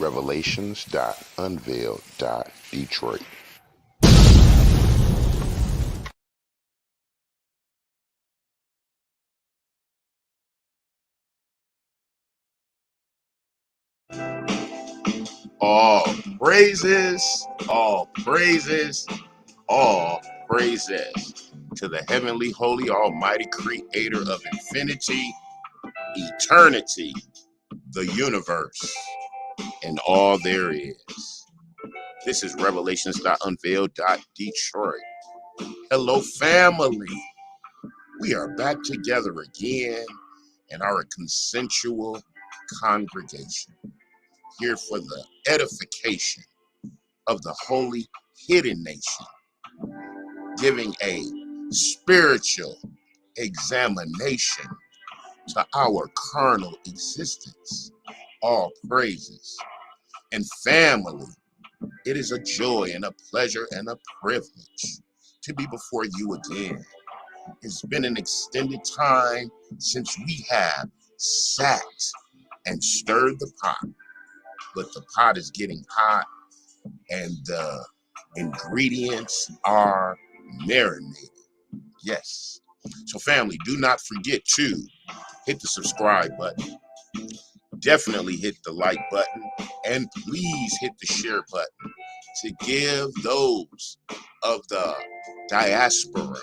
Revelations.Unveiled.Detroit. All praises, all praises, all praises to the heavenly, holy, almighty creator of infinity, eternity, the universe, and all there is. This is Revelations.Unveiled.Detroit. Hello, family. We are back together again in our consensual congregation, here for the edification of the holy hidden nation, giving a spiritual examination to our carnal existence. All praises. And family, it is a joy and a pleasure and a privilege to be before you again. It's been an extended time since we have sat and stirred the pot, but the pot is getting hot and the ingredients are marinating. Yes. So family, do not forget to hit the subscribe button. Definitely hit the like button, and please hit the share button to give those of the diaspora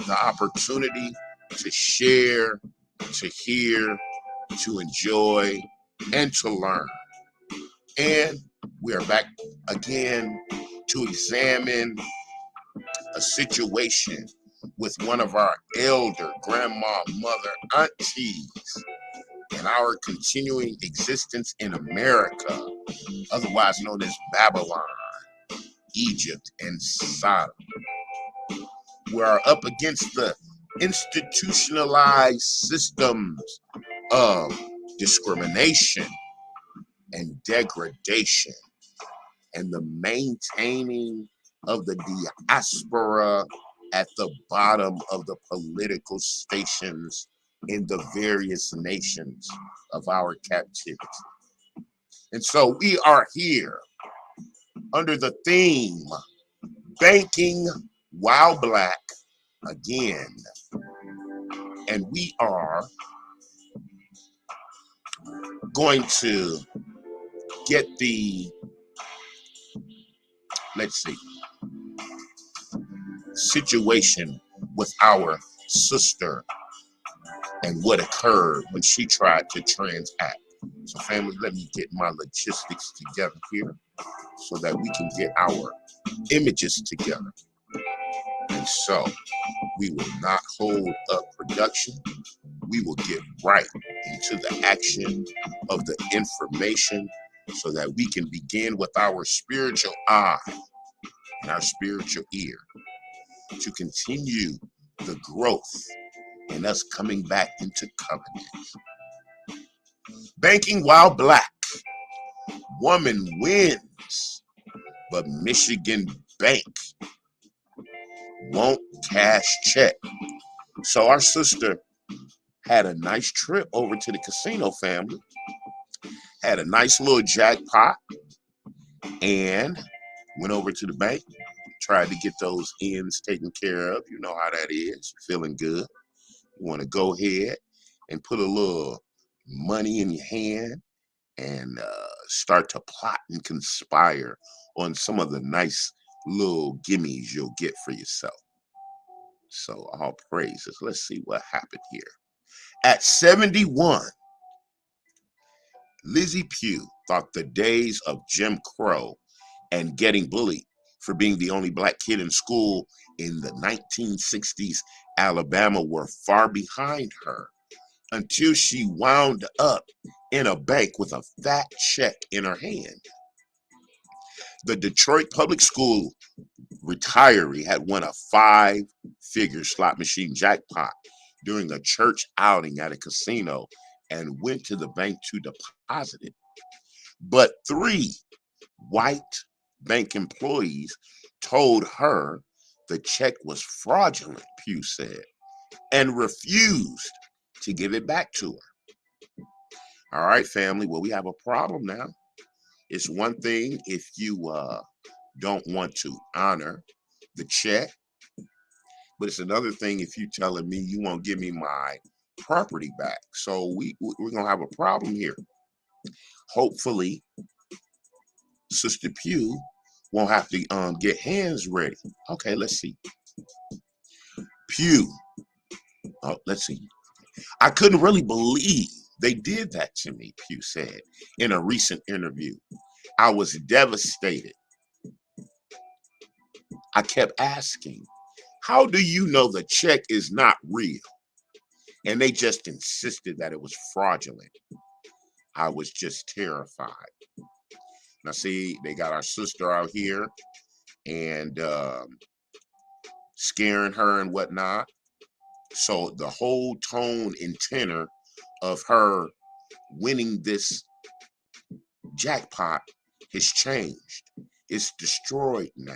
the opportunity to share, to hear, to enjoy, and to learn. And we are back again to examine a situation with one of our elder grandma, mother, aunties in our continuing existence in America, otherwise known as Babylon, Egypt, and Sodom. We are up against the institutionalized systems of discrimination and degradation and the maintaining of the diaspora at the bottom of the political stations in the various nations of our captivity. And so we are here under the theme, Banking While Black again. And we are going to get the, let's see, situation with our sister and what occurred when she tried to transact. So family, let me get my logistics together here so that we can get our images together. And so we will not hold up production. We will get right into the action of the information so that we can begin with our spiritual eye and our spiritual ear to continue the growth and us coming back into covenant. Banking while black. Woman wins, but Michigan Bank won't cash check. So our sister had a nice trip over to the casino, family. Had a nice little jackpot and went over to the bank, tried to get those ends taken care of. You know how that is. Feeling good. You want to go ahead and put a little money in your hand and start to plot and conspire on some of the nice little gimmies you'll get for yourself. So all praises. Let's see what happened here. At 71, Lizzie Pugh thought the days of Jim Crow and getting bullied for being the only black kid in school in the 1960s Alabama were far behind her until she wound up in a bank with a fat check in her hand. The Detroit public school retiree had won a 5-figure slot machine jackpot during a church outing at a casino and went to the bank to deposit it. But 3 white bank employees told her the check was fraudulent, Pugh said, and refused to give it back to her. All right, family. Well, we have a problem now. It's one thing if you don't want to honor the check, but it's another thing if you telling me you won't give me my property back. So we're gonna have a problem here. Hopefully, Sister Pugh won't have to get hands ready. Okay, let's see. Pugh. Oh, let's see. I couldn't really believe they did that to me, Pugh said in a recent interview. I was devastated. I kept asking, how do you know the check is not real? And they just insisted that it was fraudulent. I was just terrified. Now, see, they got our sister out here and scaring her and whatnot. So the whole tone and tenor of her winning this jackpot has changed. It's destroyed now.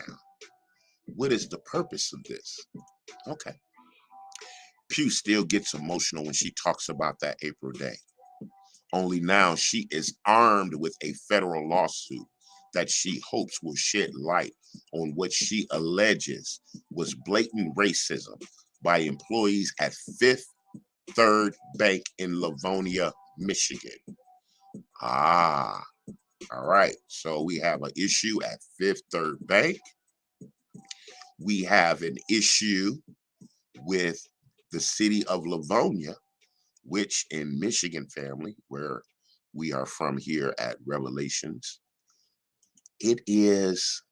What is the purpose of this? Okay. Pugh still gets emotional when she talks about that April day. Only now she is armed with a federal lawsuit that she hopes will shed light on what she alleges was blatant racism by employees at Fifth Third Bank in Livonia, Michigan. Ah, all right. So we have an issue at Fifth Third Bank. We have an issue with the city of Livonia, which in Michigan, family, where we are from here at Revelations, it is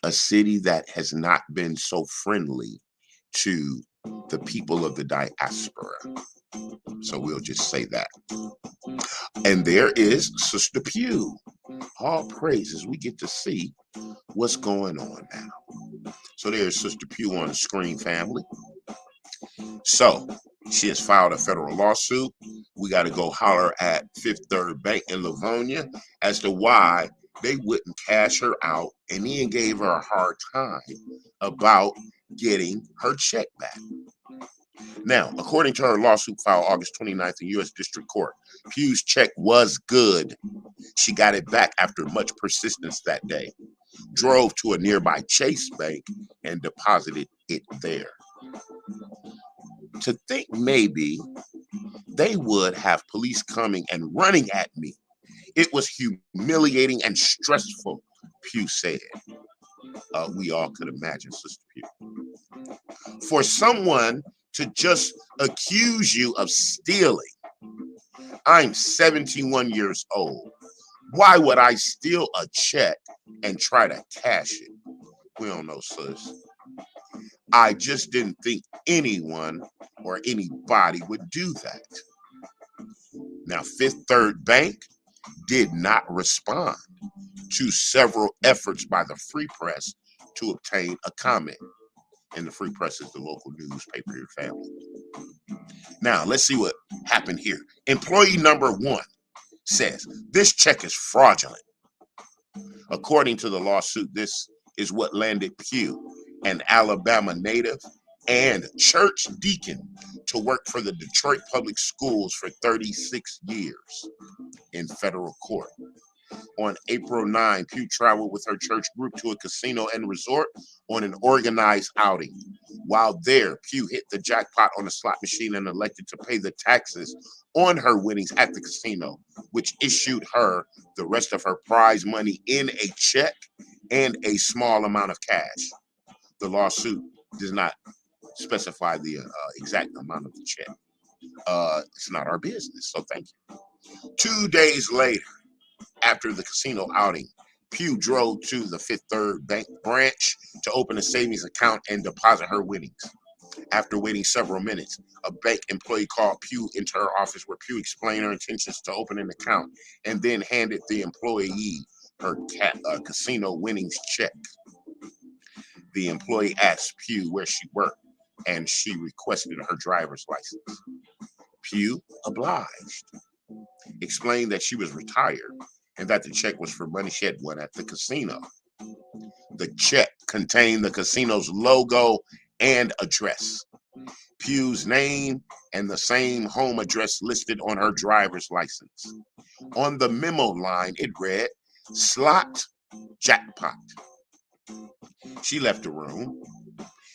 a city that has not been so friendly to the people of the diaspora. So we'll just say that. And there is Sister Pugh. All praises. We get to see what's going on now. So there's Sister Pugh on the screen, family. So she has filed a federal lawsuit. We got to go holler at Fifth Third Bank in Livonia as to why they wouldn't cash her out, and Ian gave her a hard time about getting her check back. Now, according to her lawsuit filed August 29th in U.S. District Court, Pugh's check was good. She got it back after much persistence that day, drove to a nearby Chase Bank, and deposited it there. To think maybe they would have police coming and running at me. It was humiliating and stressful, Pugh said. We all could imagine, Sister Pugh. For someone to just accuse you of stealing. I'm 71 years old. Why would I steal a check and try to cash it? We don't know, sis. I just didn't think anyone or anybody would do that. Now, Fifth Third Bank did not respond to several efforts by the Free Press to obtain a comment. And the Free Press is the local newspaper here, family. Now, let's see what happened here. Employee number 1 says, this check is fraudulent. According to the lawsuit, this is what landed Pugh, an Alabama native and church deacon, to work for the Detroit Public Schools for 36 years in federal court. On April 9, Pugh traveled with her church group to a casino and resort on an organized outing. While there, Pugh hit the jackpot on a slot machine and elected to pay the taxes on her winnings at the casino, which issued her the rest of her prize money in a check and a small amount of cash. The lawsuit does not specify the exact amount of the check. It's not our business, so thank you. 2 days later, after the casino outing, Pugh drove to the Fifth Third Bank branch to open a savings account and deposit her winnings. After waiting several minutes, a bank employee called Pugh into her office where Pugh explained her intentions to open an account and then handed the employee her casino winnings check. The employee asked Pugh where she worked, and she requested her driver's license. Pugh obliged, explained that she was retired and that the check was for money she had won at the casino. The check contained the casino's logo and address, Pugh's name, and the same home address listed on her driver's license. On the memo line, it read, Slot jackpot. She left the room.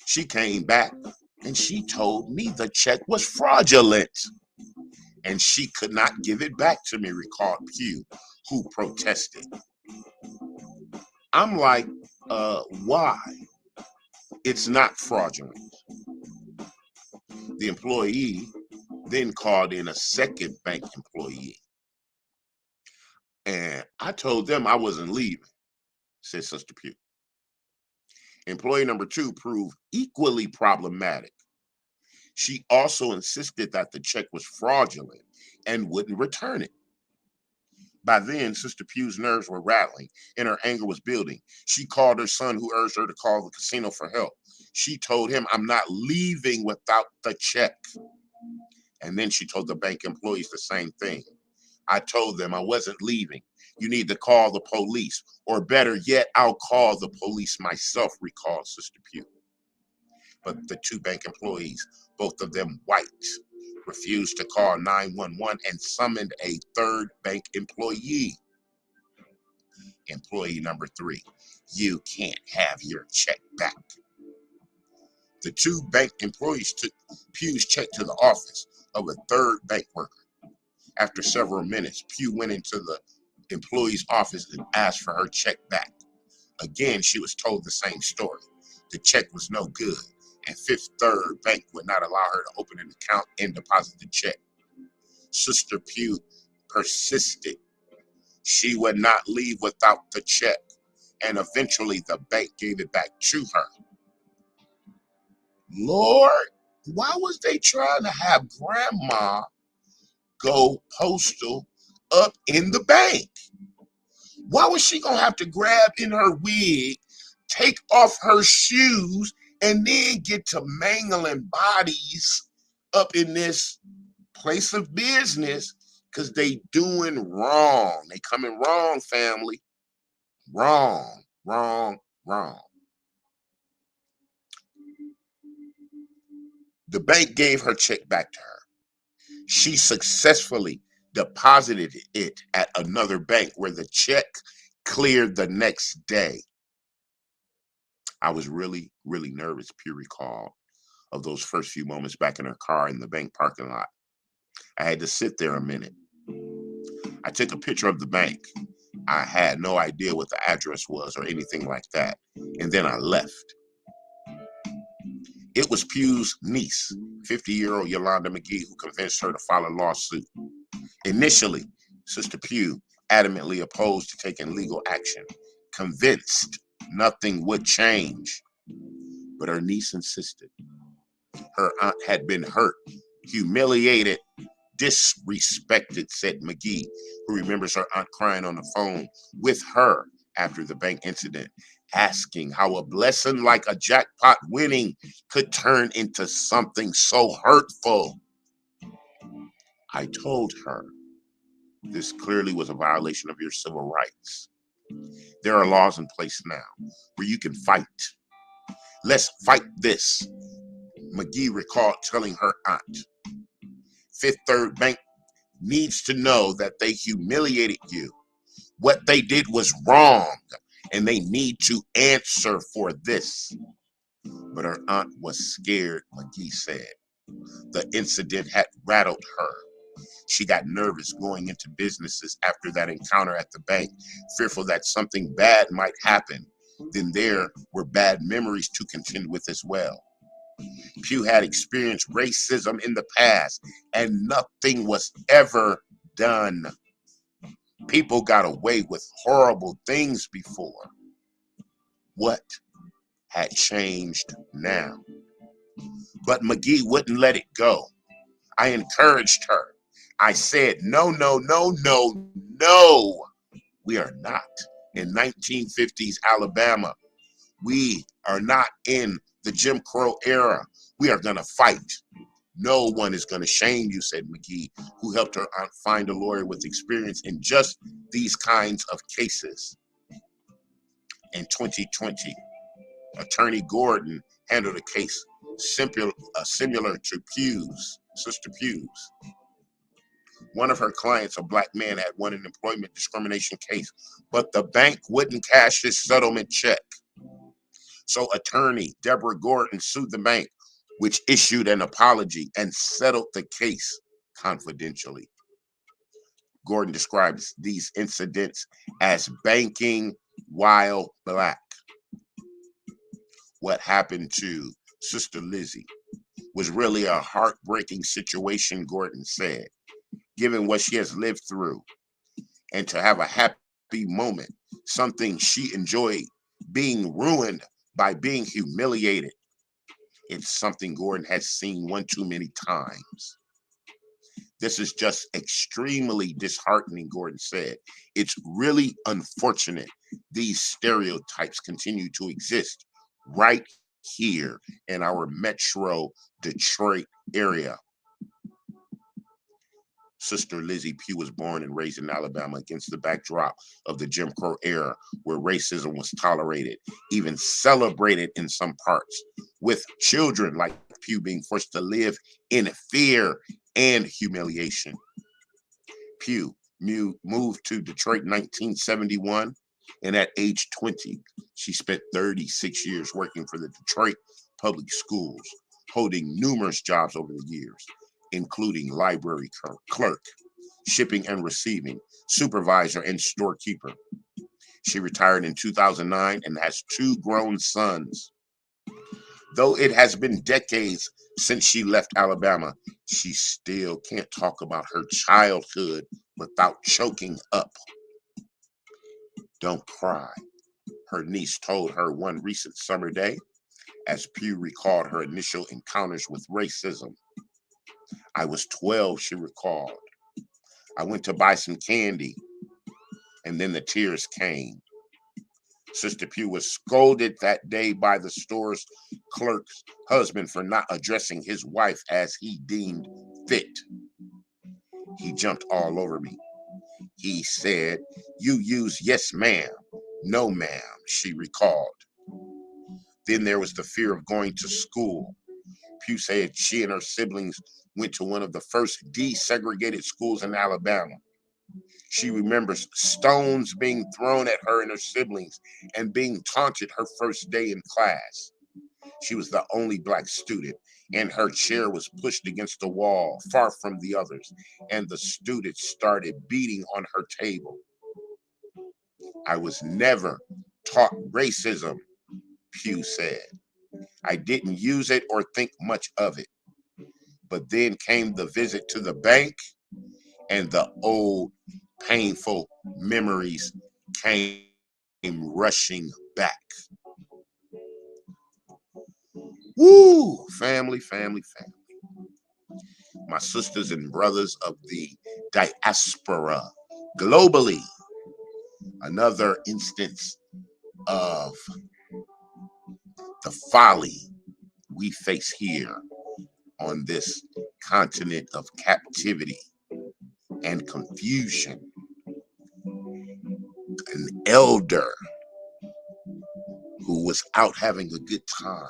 She came back and she told me the check was fraudulent and she could not give it back to me, recalled Pugh, who protested. I'm like, why? It's not fraudulent. The employee then called in a second bank employee. And I told them I wasn't leaving, said Sister Pugh. Employee number 2 proved equally problematic. She also insisted that the check was fraudulent and wouldn't return it. By then, Sister Pugh's nerves were rattling and her anger was building. She called her son, who urged her to call the casino for help. She told him, I'm not leaving without the check. And then she told the bank employees the same thing. I told them I wasn't leaving. You need to call the police, or better yet, I'll call the police myself, recalled Sister Pugh. But the 2 bank employees, both of them white, refused to call 911 and summoned a third bank employee. Employee number 3, you can't have your check back. The 2 bank employees took Pugh's check to the office of a third bank worker. After several minutes, Pugh went into the employee's office and asked for her check back. Again, she was told the same story. The check was no good, and Fifth Third Bank would not allow her to open an account and deposit the check. Sister Pugh persisted. She would not leave without the check, and eventually the bank gave it back to her. Lord, why was they trying to have Grandma go postal up in the bank? Why was she gonna have to grab in her wig, take off her shoes, and then get to mangling bodies up in this place of business? Because they doing wrong. They coming wrong, family. Wrong, wrong, wrong. The bank gave her check back to her. She successfully deposited it at another bank where the check cleared the next day. I was really, really nervous, Pure recall of those first few moments back in her car in the bank parking lot. I had to sit there a minute. I took a picture of the bank. I had no idea what the address was or anything like that. And then I left. It was Pugh's niece, 50-year-old Yolanda McGee, who convinced her to file a lawsuit. Initially, Sister Pugh adamantly opposed to taking legal action, convinced nothing would change. But her niece insisted. Her aunt had been hurt, humiliated, disrespected, said McGee, who remembers her aunt crying on the phone with her after the bank incident, asking how a blessing like a jackpot winning could turn into something so hurtful. I told her this clearly was a violation of your civil rights. There are laws in place now where you can fight. Let's fight this, McGee recalled telling her aunt. Fifth Third Bank needs to know that they humiliated you. What they did was wrong, and they need to answer for this. But her aunt was scared, McGee said. The incident had rattled her. She got nervous going into businesses after that encounter at the bank, fearful that something bad might happen. Then there were bad memories to contend with as well. Pugh had experienced racism in the past, and nothing was ever done. People got away with horrible things before. What had changed now? But McGee wouldn't let it go. I encouraged her. I said, no, no, no, no, no. We are not in 1950s Alabama. We are not in the Jim Crow era. We are going to fight. No one is going to shame you, said McGee, who helped her aunt find a lawyer with experience in just these kinds of cases. In 2020, Attorney Gordon handled a case similar to Pugh's, Sister Pugh's. One of her clients, a black man, had won an employment discrimination case, but the bank wouldn't cash his settlement check. So attorney Deborah Gordon sued the bank, which issued an apology and settled the case confidentially. Gordon describes these incidents as banking while black. What happened to Sister Lizzie was really a heartbreaking situation, Gordon said, given what she has lived through, and to have a happy moment, something she enjoyed, being ruined by being humiliated. It's something Gordon has seen one too many times. This is just extremely disheartening, Gordon said. It's really unfortunate these stereotypes continue to exist right here in our metro Detroit area. Sister Lizzie Pugh was born and raised in Alabama against the backdrop of the Jim Crow era, where racism was tolerated, even celebrated in some parts, with children like Pugh being forced to live in fear and humiliation. Pugh moved to Detroit in 1971, and at age 20, she spent 36 years working for the Detroit Public Schools, holding numerous jobs over the years, including library clerk, shipping and receiving, supervisor, and storekeeper. She retired in 2009 and has two grown sons. Though it has been decades since she left Alabama, she still can't talk about her childhood without choking up. Don't cry, her niece told her one recent summer day, as Pugh recalled her initial encounters with racism. I was 12, she recalled. I went to buy some candy, and then the tears came. Sister Pugh was scolded that day by the store's clerk's husband for not addressing his wife as he deemed fit. He jumped all over me. He said, "You use yes, ma'am, no, ma'am," she recalled. Then there was the fear of going to school. Pugh said she and her siblings went to one of the first desegregated schools in Alabama. She remembers stones being thrown at her and her siblings and being taunted her first day in class. She was the only black student, and her chair was pushed against the wall, far from the others, and the students started beating on her table. I was never taught racism, Pugh said. I didn't use it or think much of it. But then came the visit to the bank, and the old painful memories came rushing back. Woo! Family, family, family. My sisters and brothers of the diaspora globally. Another instance of the folly we face here on this continent of captivity and confusion. An elder who was out having a good time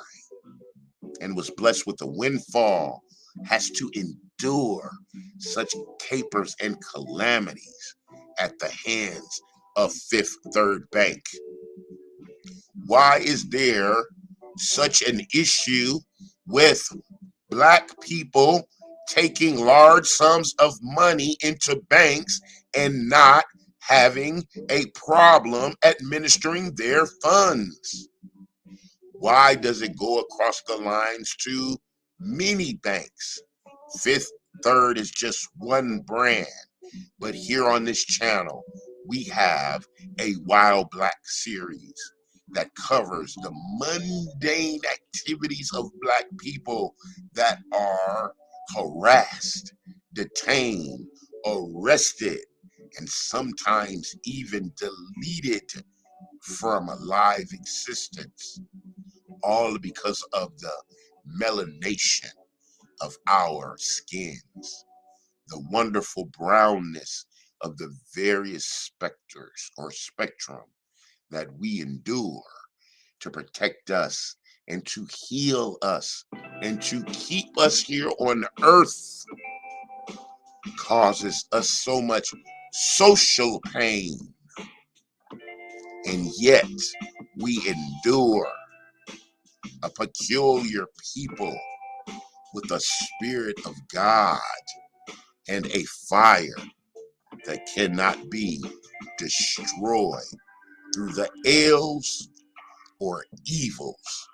and was blessed with a windfall has to endure such capers and calamities at the hands of Fifth Third Bank. Why is there such an issue with black people taking large sums of money into banks and not having a problem administering their funds? Why does it go across the lines to many banks? Fifth Third is just one brand, but here on this channel, we have a Wild Black series that covers the mundane activities of black people that are harassed, detained, arrested, and sometimes even deleted from a live existence, all because of the melanation of our skins, the wonderful brownness of the various specters or spectrum that we endure to protect us and to heal us and to keep us here on earth. causes us so much social pain, and yet we endure. A peculiar people with the Spirit of God and a fire that cannot be destroyed through the ills or evils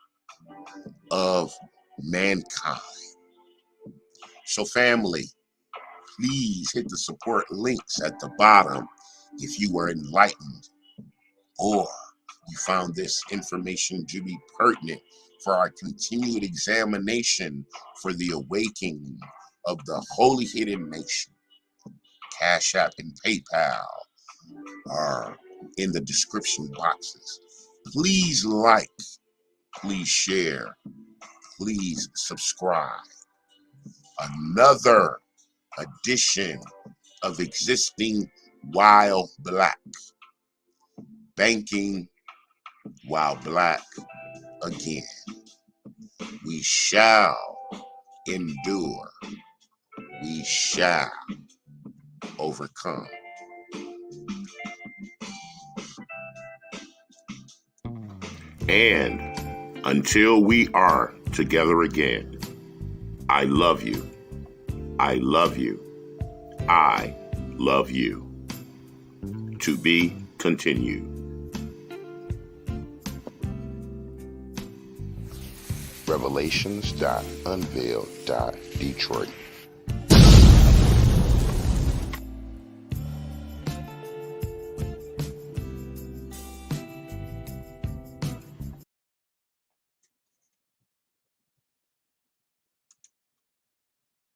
of mankind. So family, please hit the support links at the bottom if you were enlightened or you found this information to be pertinent for our continued examination for the awakening of the Holy Hidden Nation. Cash App and PayPal are in the description boxes. Please like, please share, please subscribe. Another edition of Existing While Black. Banking while black again. We shall endure. We shall overcome. And until we are together again, I love you. I love you. I love you. To be continued. Revelations.Unveiled.Detroit.